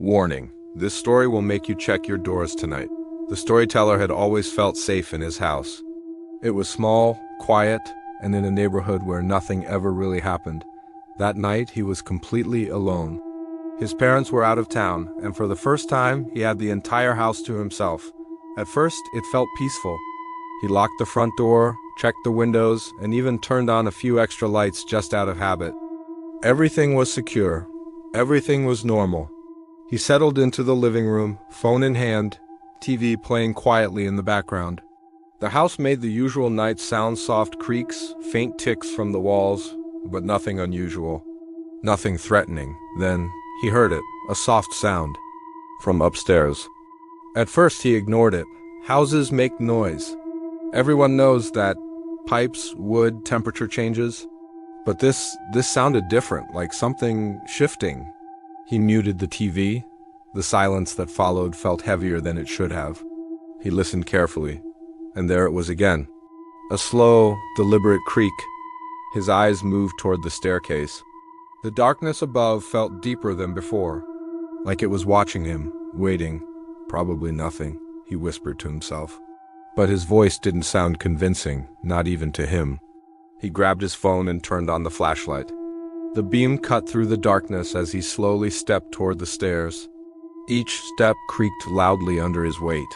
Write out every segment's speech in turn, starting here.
Warning: this story will make you check your doors tonight. The storyteller had always felt safe in his house. It was small, quiet, and in a neighborhood where nothing ever really happened. That night, he was completely alone. His parents were out of town, and for the first time, he had the entire house to himself. At first, it felt peaceful. He locked the front door, checked the windows, and even turned on a few extra lights just out of habit. Everything was secure. Everything was normal. He settled into the living room, phone in hand, TV playing quietly in the background. The house made the usual night sound, soft creaks, faint ticks from the walls, but nothing unusual. Nothing threatening. Then, he heard it, a soft sound. From upstairs. At first he ignored it. Houses make noise. Everyone knows that. Pipes, wood, temperature changes. But this sounded different, like something shifting. He muted the TV. The silence that followed felt heavier than it should have. He listened carefully, and there it was again. A slow, deliberate creak. His eyes moved toward the staircase. The darkness above felt deeper than before, like it was watching him, waiting. Probably nothing, he whispered to himself. But his voice didn't sound convincing, not even to him. He grabbed his phone and turned on the flashlight. The beam cut through the darkness as he slowly stepped toward the stairs. Each step creaked loudly under his weight.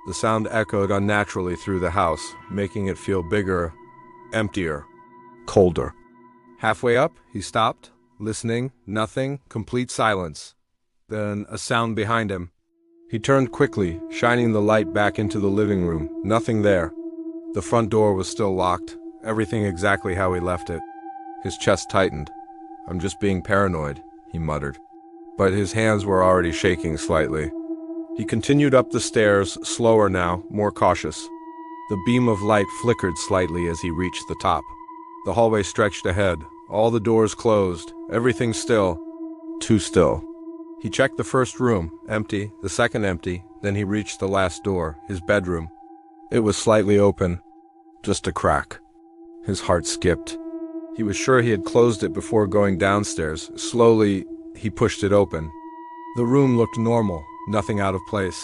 The sound echoed unnaturally through the house, making it feel bigger, emptier, colder. Halfway up, he stopped, listening, nothing, complete silence. Then a sound behind him. He turned quickly, shining the light back into the living room. Nothing there. The front door was still locked, everything exactly how he left it. His chest tightened. "I'm just being paranoid," he muttered. But his hands were already shaking slightly. He continued up the stairs, slower now, more cautious. The beam of light flickered slightly as he reached the top. The hallway stretched ahead, all the doors closed, everything still. Too still. He checked the first room, empty, the second empty, then he reached the last door, his bedroom. It was slightly open, just a crack. His heart skipped. He was sure he had closed it before going downstairs. Slowly, he pushed it open. The room looked normal, nothing out of place.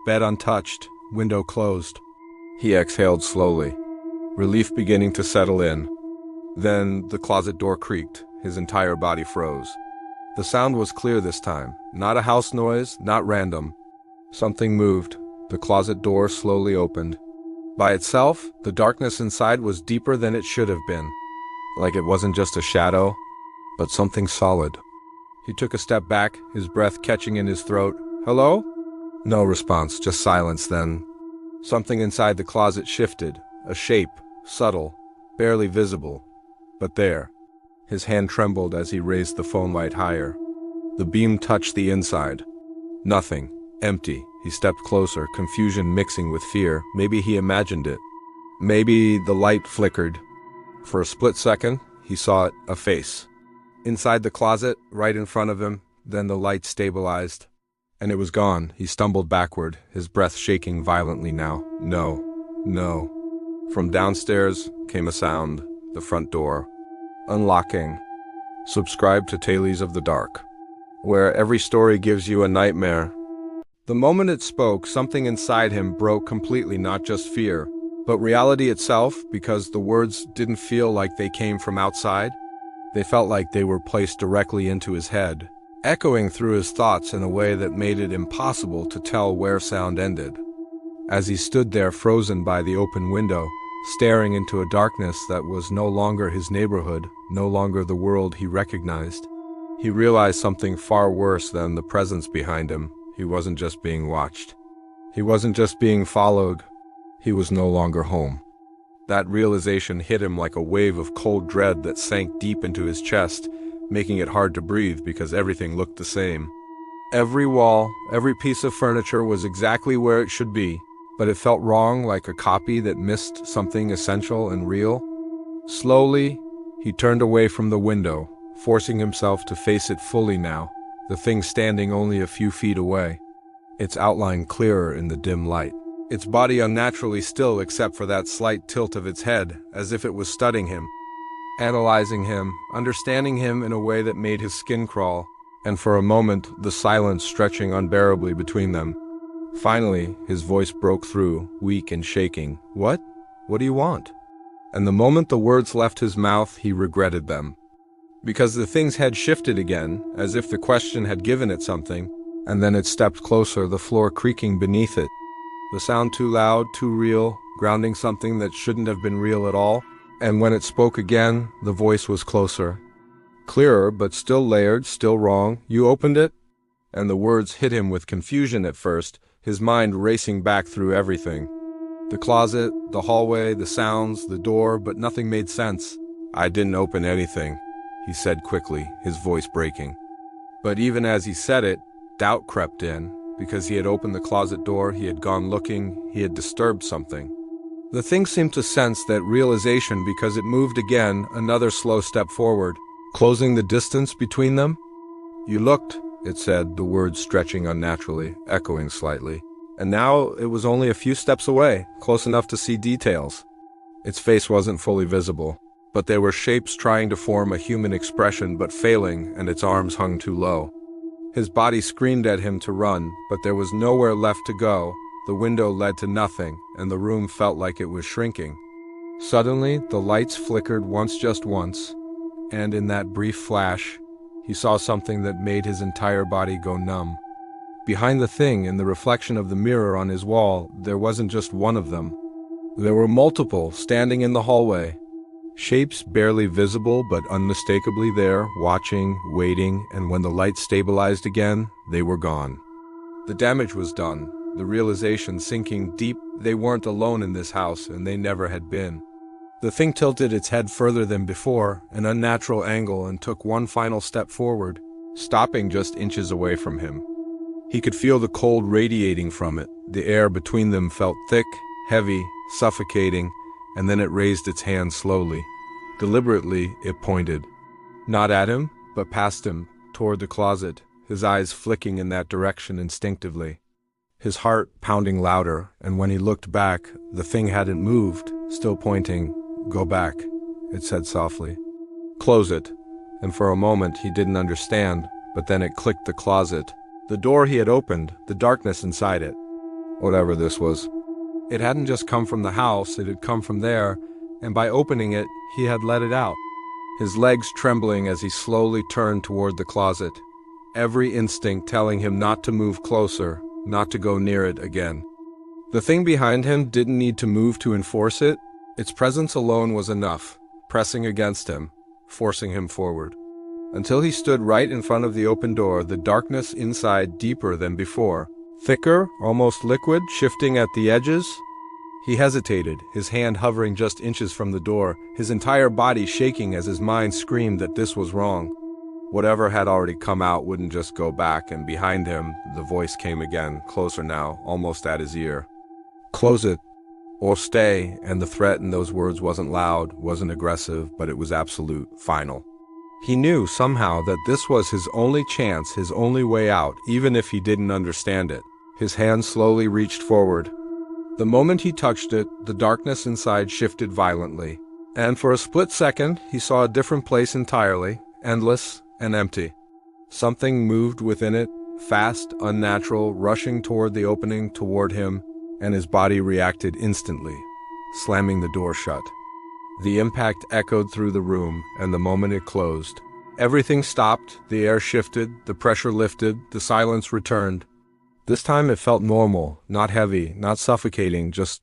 Bed untouched, window closed. He exhaled slowly, relief beginning to settle in. Then the closet door creaked. His entire body froze. The sound was clear this time. Not a house noise, not random. Something moved. The closet door slowly opened. By itself, the darkness inside was deeper than it should have been. Like it wasn't just a shadow, but something solid. He took a step back, his breath catching in his throat. "Hello?" No response, just silence then. Something inside the closet shifted. A shape, subtle, barely visible. But there. His hand trembled as he raised the phone light higher. The beam touched the inside. Nothing. Empty. He stepped closer, confusion mixing with fear. Maybe he imagined it. Maybe the light flickered. For a split second, he saw it, a face. Inside the closet, right in front of him, then the light stabilized. And it was gone. He stumbled backward, his breath shaking violently now. No. No. From downstairs came a sound. The front door. Unlocking. Subscribe to Tales of the Dark, where every story gives you a nightmare. The moment it spoke, something inside him broke completely, not just fear, but reality itself, because the words didn't feel like they came from outside. They felt like they were placed directly into his head, echoing through his thoughts in a way that made it impossible to tell where sound ended. As he stood there frozen by the open window, staring into a darkness that was no longer his neighborhood, no longer the world he recognized, he realized something far worse than the presence behind him. He wasn't just being watched. He wasn't just being followed. He was no longer home. That realization hit him like a wave of cold dread that sank deep into his chest, making it hard to breathe because everything looked the same. Every wall, every piece of furniture was exactly where it should be, but it felt wrong, like a copy that missed something essential and real. Slowly, he turned away from the window, forcing himself to face it fully now, the thing standing only a few feet away, its outline clearer in the dim light. Its body unnaturally still except for that slight tilt of its head, as if it was studying him, analyzing him, understanding him in a way that made his skin crawl. and for a moment the silence stretching unbearably between them. Finally, his voice broke through, weak and shaking. "What? What do you want?" And the moment the words left his mouth, he regretted them. Because the things had shifted again, as if the question had given it something, and then it stepped closer, the floor creaking beneath it. The sound too loud, too real, grounding something that shouldn't have been real at all. And when it spoke again, the voice was closer. Clearer, but still layered, still wrong. "You opened it?" And the words hit him with confusion at first, his mind racing back through everything. The closet, the hallway, the sounds, the door, but nothing made sense. "I didn't open anything," he said quickly, his voice breaking. But even as he said it, doubt crept in. Because he had opened the closet door, he had gone looking, he had disturbed something. The thing seemed to sense that realization because it moved again, another slow step forward, closing the distance between them. "You looked," it said, the words stretching unnaturally, echoing slightly. And now it was only a few steps away, close enough to see details. Its face wasn't fully visible, but there were shapes trying to form a human expression but failing, and its arms hung too low. His body screamed at him to run, but there was nowhere left to go. The window led to nothing, and the room felt like it was shrinking. Suddenly, the lights flickered once, just once, and in that brief flash, he saw something that made his entire body go numb. Behind the thing, in the reflection of the mirror on his wall, there wasn't just one of them. There were multiple, standing in the hallway. Shapes barely visible but unmistakably there, watching, waiting, and when the light stabilized again, they were gone. The damage was done, the realization sinking deep. They weren't alone in this house, and they never had been. The thing tilted its head further than before, an unnatural angle, and took one final step forward, stopping just inches away from him. He could feel the cold radiating from it. The air between them felt thick, heavy, suffocating, and then it raised its hand slowly. Deliberately, it pointed. Not at him, but past him, toward the closet, his eyes flicking in that direction instinctively. His heart pounding louder, and when he looked back, the thing hadn't moved, still pointing. "Go back," it said softly. "Close it." And for a moment he didn't understand, but then it clicked. The closet. The door he had opened, the darkness inside it. Whatever this was. It hadn't just come from the house, it had come from there, and by opening it, he had let it out. His legs trembling as he slowly turned toward the closet, every instinct telling him not to move closer, not to go near it again. The thing behind him didn't need to move to enforce it. Its presence alone was enough, pressing against him, forcing him forward. Until he stood right in front of the open door, the darkness inside deeper than before. Thicker, almost liquid, shifting at the edges. He hesitated, his hand hovering just inches from the door, his entire body shaking as his mind screamed that this was wrong. Whatever had already come out wouldn't just go back, and behind him, the voice came again, closer now, almost at his ear. "Close it, or stay," and the threat in those words wasn't loud, wasn't aggressive, but it was absolute, final. He knew somehow that this was his only chance, his only way out, even if he didn't understand it. His hand slowly reached forward. The moment he touched it, the darkness inside shifted violently, and for a split second, he saw a different place entirely, endless and empty. Something moved within it, fast, unnatural, rushing toward the opening, toward him, and his body reacted instantly, slamming the door shut. The impact echoed through the room, and the moment it closed, everything stopped, the air shifted, the pressure lifted, the silence returned. This time it felt normal, not heavy, not suffocating, just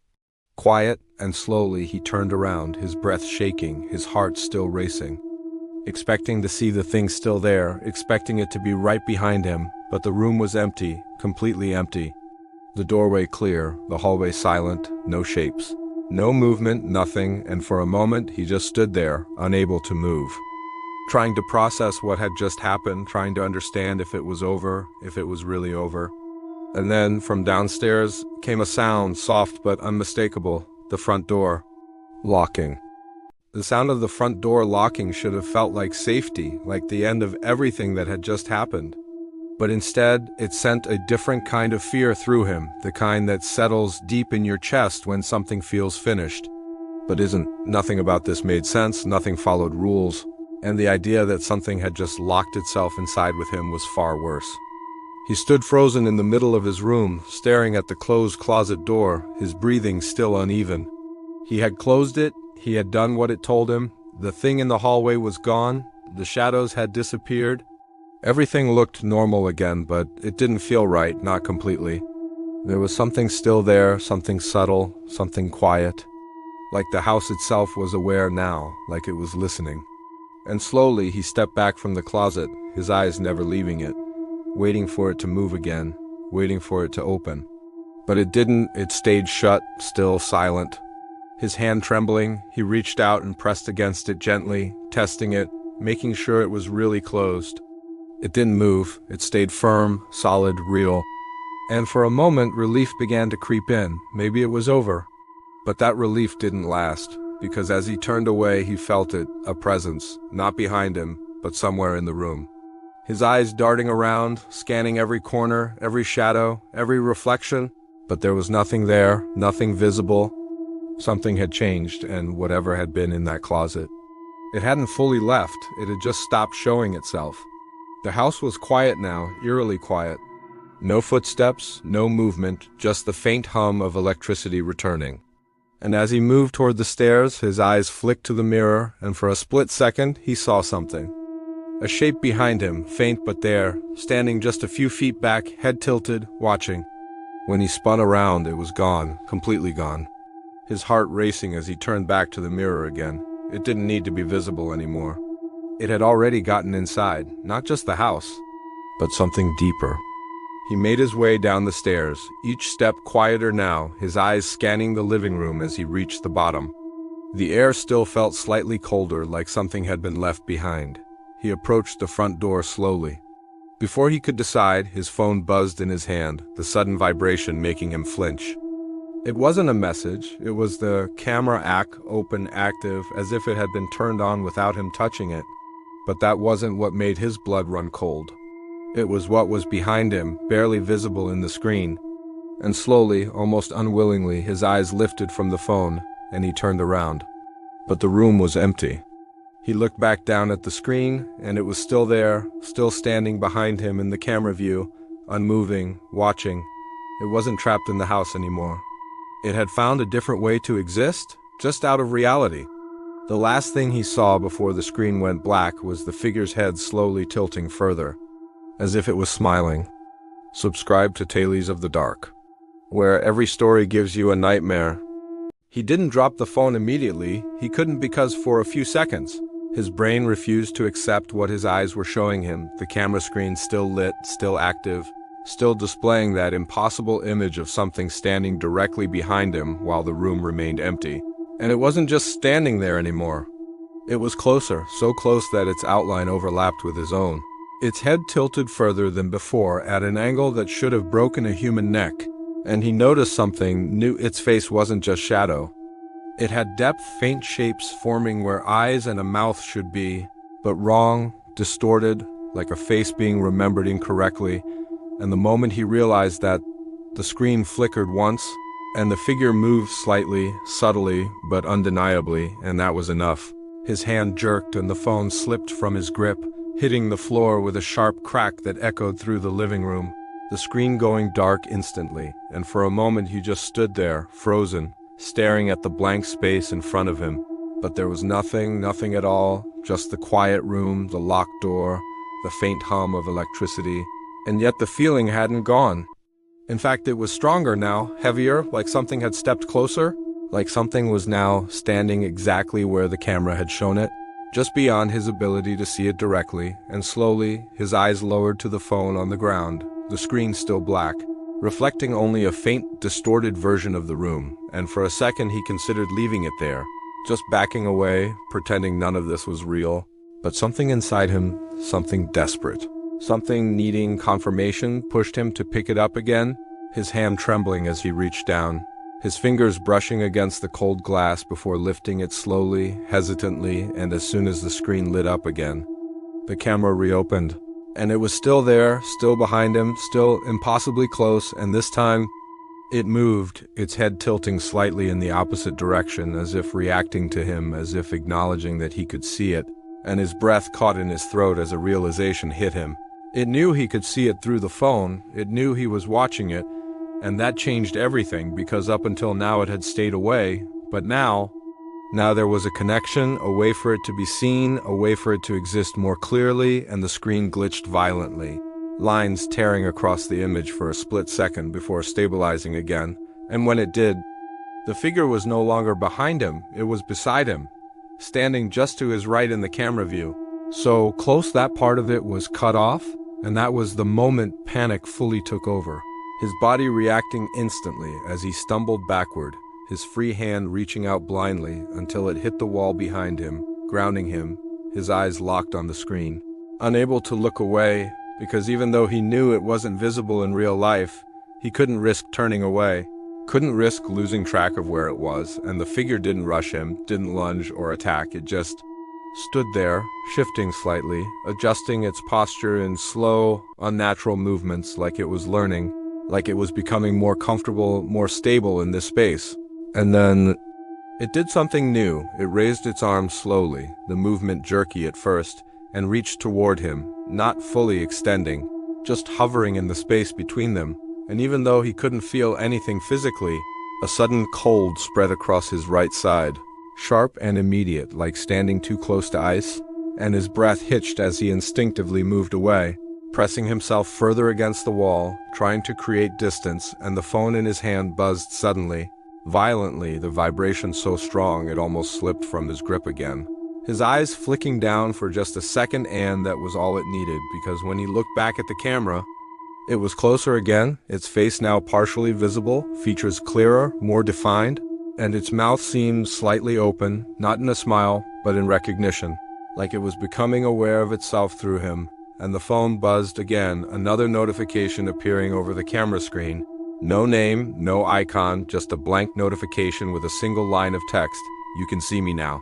quiet, and slowly he turned around, his breath shaking, his heart still racing. Expecting to see the thing still there, expecting it to be right behind him, but the room was empty, completely empty. The doorway clear, the hallway silent, no shapes. No movement, nothing, and for a moment he just stood there, unable to move. Trying to process what had just happened, trying to understand if it was over, if it was really over. And then, from downstairs, came a sound, soft but unmistakable, the front door. Locking. The sound of the front door locking should have felt like safety, like the end of everything that had just happened. But instead, it sent a different kind of fear through him, the kind that settles deep in your chest when something feels finished. But nothing about this made sense, nothing followed rules. and the idea that something had just locked itself inside with him was far worse. He stood frozen in the middle of his room, staring at the closed closet door, his breathing still uneven. He had closed it, he had done what it told him, the thing in the hallway was gone, the shadows had disappeared. Everything looked normal again, but it didn't feel right, not completely. There was something still there, something subtle, something quiet. Like the house itself was aware now, like it was listening. And slowly he stepped back from the closet, his eyes never leaving it, waiting for it to move again, waiting for it to open. But it didn't, it stayed shut, still silent. His hand trembling, he reached out and pressed against it gently, testing it, making sure it was really closed. It didn't move, it stayed firm, solid, real. And for a moment, relief began to creep in. Maybe it was over. But that relief didn't last, because as he turned away, he felt it, a presence, not behind him, but somewhere in the room. His eyes darting around, scanning every corner, every shadow, every reflection, but there was nothing there, nothing visible. Something had changed, and whatever had been in that closet. It hadn't fully left, it had just stopped showing itself. The house was quiet now, eerily quiet. No footsteps, no movement, just the faint hum of electricity returning. And as he moved toward the stairs, his eyes flicked to the mirror, and for a split second, he saw something. A shape behind him, faint but there, standing just a few feet back, head tilted, watching. When he spun around, it was gone, completely gone. His heart racing as he turned back to the mirror again. It didn't need to be visible anymore. It had already gotten inside, not just the house, but something deeper. He made his way down the stairs, each step quieter now, his eyes scanning the living room as he reached the bottom. The air still felt slightly colder, like something had been left behind. He approached the front door slowly. Before he could decide, his phone buzzed in his hand, the sudden vibration making him flinch. It wasn't a message, it was the camera open, active, as if it had been turned on without him touching it. But that wasn't what made his blood run cold. It was what was behind him, barely visible in the screen. And slowly, almost unwillingly, his eyes lifted from the phone, and he turned around. But the room was empty. He looked back down at the screen, and it was still there, still standing behind him in the camera view, unmoving, watching. It wasn't trapped in the house anymore. It had found a different way to exist, just out of reality. The last thing he saw before the screen went black was the figure's head slowly tilting further, as if it was smiling. Subscribe to Tales of the Dark, where every story gives you a nightmare. He didn't drop the phone immediately. He couldn't, because for a few seconds, his brain refused to accept what his eyes were showing him, the camera screen still lit, still active, still displaying that impossible image of something standing directly behind him while the room remained empty. And it wasn't just standing there anymore. It was closer, so close that its outline overlapped with his own. Its head tilted further than before at an angle that should have broken a human neck, and he noticed something new. Its face wasn't just shadow. It had depth, faint shapes forming where eyes and a mouth should be, but wrong, distorted, like a face being remembered incorrectly. And the moment he realized that, the screen flickered once, and the figure moved slightly, subtly, but undeniably, and that was enough. His hand jerked and the phone slipped from his grip, hitting the floor with a sharp crack that echoed through the living room, the screen going dark instantly, and for a moment he just stood there, frozen, staring at the blank space in front of him. But there was nothing at all, just the quiet room, the locked door, the faint hum of electricity. And yet the feeling hadn't gone. In fact, it was stronger now, heavier, like something had stepped closer, like something was now standing exactly where the camera had shown it, just beyond his ability to see it directly, and slowly, his eyes lowered to the phone on the ground, the screen still black, reflecting only a faint, distorted version of the room, and for a second he considered leaving it there, just backing away, pretending none of this was real. But something inside him, something desperate, something needing confirmation, pushed him to pick it up again, his hand trembling as he reached down, his fingers brushing against the cold glass before lifting it slowly, hesitantly, and as soon as the screen lit up again, the camera reopened. And it was still there, still behind him, still impossibly close, and this time, it moved, its head tilting slightly in the opposite direction, as if reacting to him, as if acknowledging that he could see it. and his breath caught in his throat as a realization hit him. It knew he could see it through the phone, it knew he was watching it, and that changed everything because up until now it had stayed away, but now there was a connection, a way for it to be seen, a way for it to exist more clearly, and the screen glitched violently. Lines tearing across the image for a split second before stabilizing again, and when it did, the figure was no longer behind him, it was beside him, standing just to his right in the camera view. So close that part of it was cut off, and that was the moment panic fully took over. His body reacting instantly as he stumbled backward, his free hand reaching out blindly until it hit the wall behind him, grounding him, his eyes locked on the screen. Unable to look away, because even though he knew it wasn't visible in real life, he couldn't risk turning away. Couldn't risk losing track of where it was, and the figure didn't rush him, didn't lunge or attack, it just stood there, shifting slightly, adjusting its posture in slow, unnatural movements like it was learning, like it was becoming more comfortable, more stable in this space. And then it did something new. It raised its arms slowly, the movement jerky at first, and reached toward him, not fully extending, just hovering in the space between them. And even though he couldn't feel anything physically, a sudden cold spread across his right side, sharp and immediate, like standing too close to ice, and his breath hitched as he instinctively moved away, pressing himself further against the wall, trying to create distance, and the phone in his hand buzzed suddenly, violently, the vibration so strong it almost slipped from his grip again. His eyes flicking down for just a second, and that was all it needed, because when he looked back at the camera, it was closer again, its face now partially visible, features clearer, more defined, and its mouth seemed slightly open, not in a smile, but in recognition, like it was becoming aware of itself through him. And the phone buzzed again, another notification appearing over the camera screen. No name, no icon, just a blank notification with a single line of text. "You can see me now."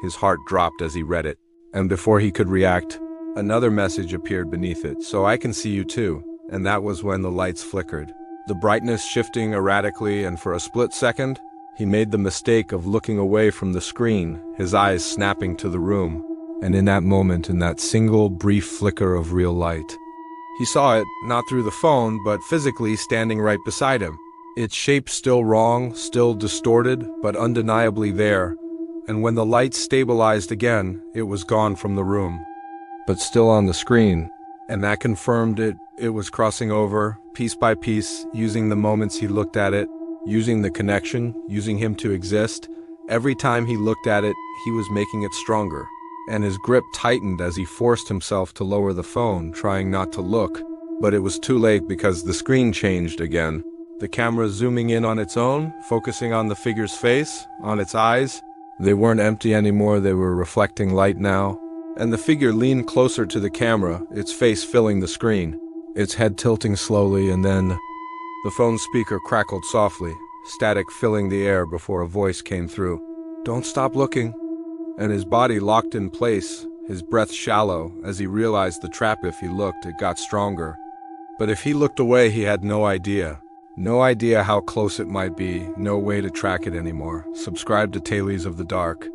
His heart dropped as he read it, and before he could react, another message appeared beneath it. "So I can see you too." And that was when the lights flickered, the brightness shifting erratically, and for a split second, he made the mistake of looking away from the screen, his eyes snapping to the room. And in that moment, in that single brief flicker of real light, he saw it, not through the phone, but physically standing right beside him. Its shape still wrong, still distorted, but undeniably there. And when the light stabilized again, it was gone from the room, but still on the screen. And that confirmed it. It was crossing over, piece by piece, using the moments he looked at it, using the connection, using him to exist. Every time he looked at it, he was making it stronger. And his grip tightened as he forced himself to lower the phone, trying not to look. But it was too late because the screen changed again. The camera zooming in on its own, focusing on the figure's face, on its eyes. They weren't empty anymore, they were reflecting light now. And the figure leaned closer to the camera, its face filling the screen, its head tilting slowly, and then the phone speaker crackled softly, static filling the air before a voice came through. "Don't stop looking." And his body locked in place, his breath shallow, as he realized the trap. If he looked, it got stronger. But if he looked away, he had no idea. No idea how close it might be, no way to track it anymore. Subscribe to Tales of the Dark,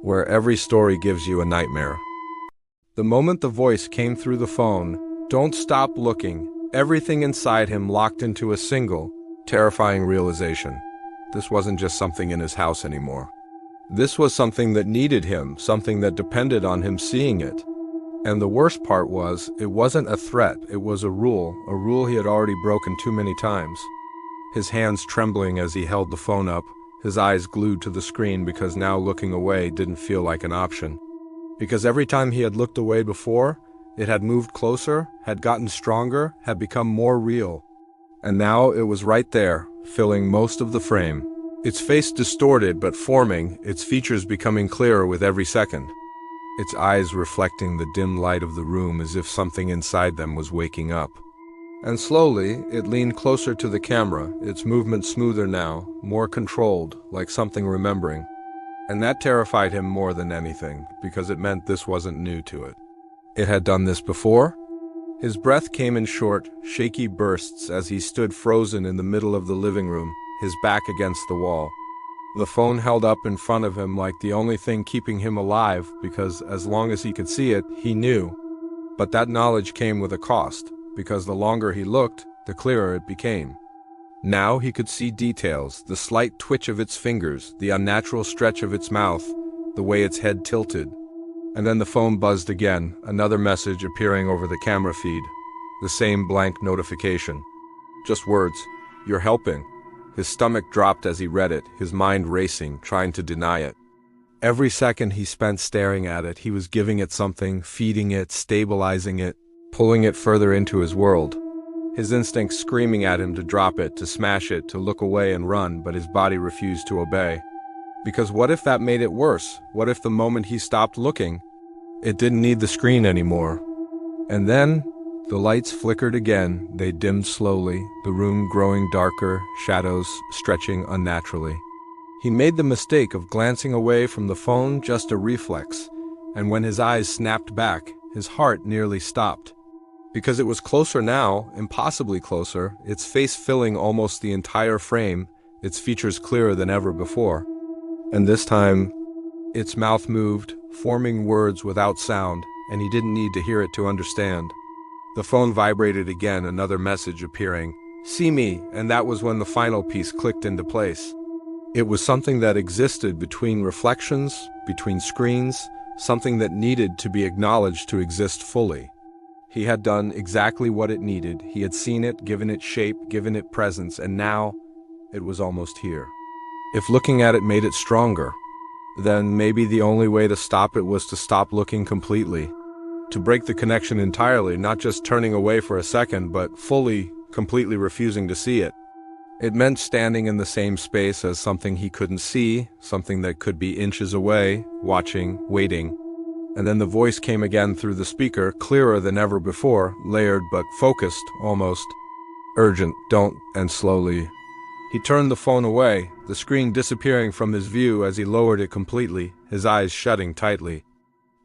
where every story gives you a nightmare. The moment the voice came through the phone, "Don't stop looking," everything inside him locked into a single, terrifying realization. This wasn't just something in his house anymore. This was something that needed him, something that depended on him seeing it. And the worst part was, it wasn't a threat, it was a rule he had already broken too many times. His hands trembling as he held the phone up, his eyes glued to the screen because now looking away didn't feel like an option. Because every time he had looked away before, it had moved closer, had gotten stronger, had become more real. And now it was right there, filling most of the frame. Its face distorted but forming, its features becoming clearer with every second. Its eyes reflecting the dim light of the room as if something inside them was waking up. And slowly, it leaned closer to the camera, its movement smoother now, more controlled, like something remembering. And that terrified him more than anything, because it meant this wasn't new to it. It had done this before? His breath came in short, shaky bursts as he stood frozen in the middle of the living room, his back against the wall. The phone held up in front of him like the only thing keeping him alive, because as long as he could see it, he knew. But that knowledge came with a cost, because the longer he looked, the clearer it became. Now he could see details, the slight twitch of its fingers, the unnatural stretch of its mouth, the way its head tilted. And then the phone buzzed again, another message appearing over the camera feed. The same blank notification. Just words. "You're helping." His stomach dropped as he read it, his mind racing, trying to deny it. Every second he spent staring at it, he was giving it something, feeding it, stabilizing it, pulling it further into his world. His instincts screaming at him to drop it, to smash it, to look away and run, but his body refused to obey. Because what if that made it worse? What if the moment he stopped looking, it didn't need the screen anymore? And then the lights flickered again, they dimmed slowly, the room growing darker, shadows stretching unnaturally. He made the mistake of glancing away from the phone, just a reflex, and when his eyes snapped back, his heart nearly stopped. Because it was closer now, impossibly closer, its face filling almost the entire frame, its features clearer than ever before. And this time, its mouth moved, forming words without sound, and he didn't need to hear it to understand. The phone vibrated again, another message appearing. "See me," and that was when the final piece clicked into place. It was something that existed between reflections, between screens, something that needed to be acknowledged to exist fully. He had done exactly what it needed. He had seen it, given it shape, given it presence, and now it was almost here. If looking at it made it stronger, then maybe the only way to stop it was to stop looking completely. To break the connection entirely, not just turning away for a second, but fully, completely refusing to see it. It meant standing in the same space as something he couldn't see, something that could be inches away, watching, waiting. And then the voice came again through the speaker, clearer than ever before, layered but focused, almost. "Urgent, don't," and slowly. He turned the phone away, the screen disappearing from his view as he lowered it completely, his eyes shutting tightly.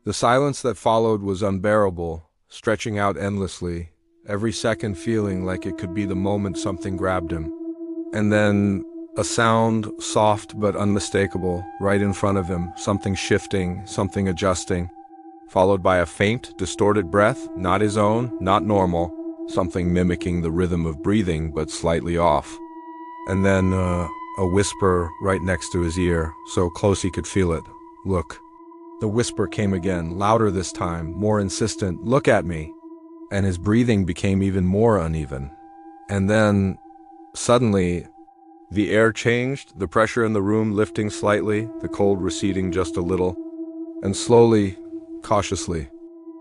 The silence that followed was unbearable, stretching out endlessly, every second feeling like it could be the moment something grabbed him. And then a sound, soft but unmistakable, right in front of him, something shifting, something adjusting, followed by a faint, distorted breath, not his own, not normal, something mimicking the rhythm of breathing but slightly off. And then a whisper right next to his ear, so close he could feel it. "Look." The whisper came again, louder this time, more insistent. "Look at me." And his breathing became even more uneven. And then, suddenly, the air changed, the pressure in the room lifting slightly, the cold receding just a little. And slowly, cautiously,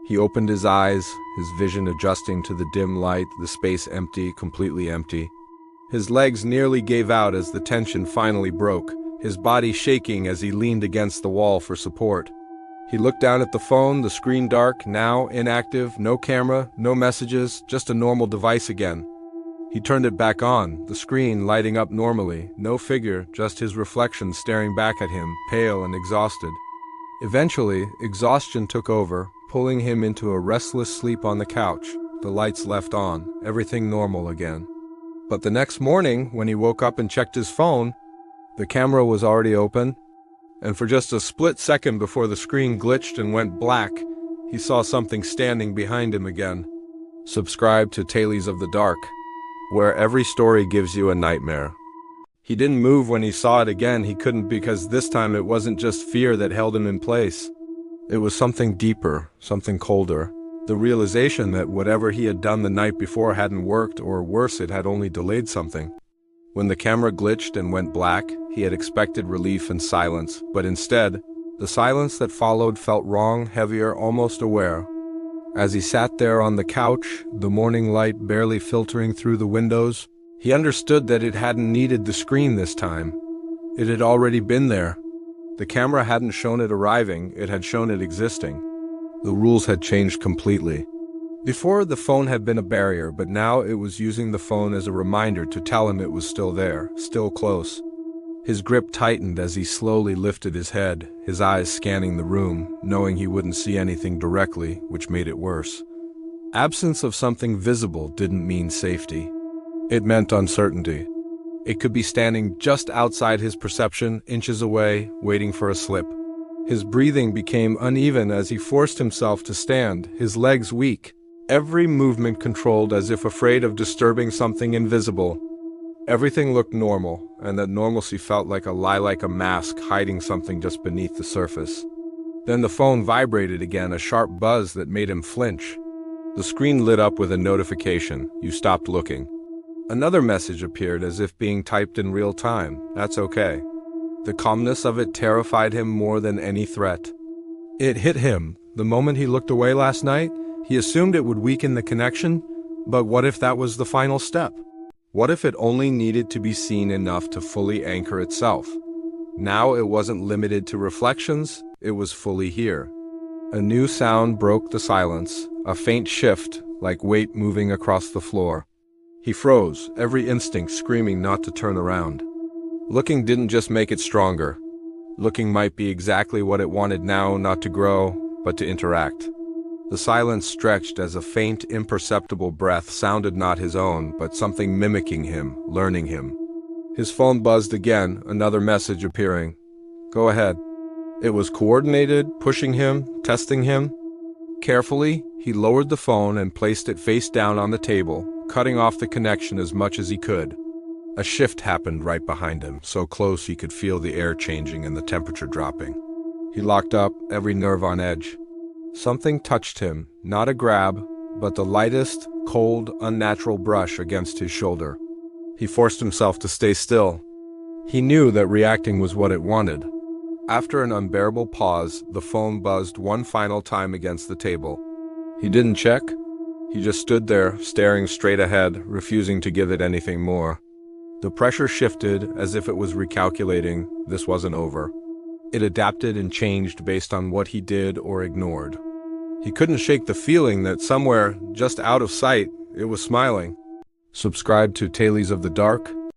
he opened his eyes, his vision adjusting to the dim light, the space empty, completely empty. His legs nearly gave out as the tension finally broke, his body shaking as he leaned against the wall for support. He looked down at the phone, the screen dark, now inactive, no camera, no messages, just a normal device again. He turned it back on, the screen lighting up normally, no figure, just his reflection staring back at him, pale and exhausted. Eventually, exhaustion took over, pulling him into a restless sleep on the couch, the lights left on, everything normal again. But the next morning, when he woke up and checked his phone, the camera was already open, and for just a split second before the screen glitched and went black, he saw something standing behind him again. Subscribe to Tales of the Dark, where every story gives you a nightmare. He didn't move when he saw it again. He couldn't, because this time it wasn't just fear that held him in place. It was something deeper, something colder. The realization that whatever he had done the night before hadn't worked, or worse, it had only delayed something. When the camera glitched and went black, he had expected relief and silence, but instead, the silence that followed felt wrong, heavier, almost aware. As he sat there on the couch, the morning light barely filtering through the windows, he understood that it hadn't needed the screen this time. It had already been there. The camera hadn't shown it arriving, it had shown it existing. The rules had changed completely. Before, the phone had been a barrier, but now it was using the phone as a reminder to tell him it was still there, still close. His grip tightened as he slowly lifted his head, his eyes scanning the room, knowing he wouldn't see anything directly, which made it worse. Absence of something visible didn't mean safety. It meant uncertainty. It could be standing just outside his perception, inches away, waiting for a slip. His breathing became uneven as he forced himself to stand, his legs weak, every movement controlled as if afraid of disturbing something invisible. Everything looked normal, and that normalcy felt like a mask hiding something just beneath the surface. Then the phone vibrated again, a sharp buzz that made him flinch. The screen lit up with a notification. You stopped looking. Another message appeared as if being typed in real time. That's okay. The calmness of it terrified him more than any threat. It hit him. The moment he looked away last night, he assumed it would weaken the connection, but what if that was the final step? What if it only needed to be seen enough to fully anchor itself? Now it wasn't limited to reflections, it was fully here. A new sound broke the silence, a faint shift, like weight moving across the floor. He froze, every instinct screaming not to turn around. Looking didn't just make it stronger. Looking might be exactly what it wanted now, not to grow, but to interact. The silence stretched as a faint, imperceptible breath sounded not his own, but something mimicking him, learning him. His phone buzzed again, another message appearing. Go ahead. It was coordinated, pushing him, testing him. Carefully, he lowered the phone and placed it face down on the table, cutting off the connection as much as he could. A shift happened right behind him, so close he could feel the air changing and the temperature dropping. He locked up, every nerve on edge. Something touched him, not a grab, but the lightest, cold, unnatural brush against his shoulder. He forced himself to stay still. He knew that reacting was what it wanted. After an unbearable pause, the phone buzzed one final time against the table. He didn't check. He just stood there, staring straight ahead, refusing to give it anything more. The pressure shifted as if it was recalculating. This wasn't over. It adapted and changed based on what he did or ignored. He couldn't shake the feeling that somewhere, just out of sight, it was smiling. Subscribe to Tales of the Dark,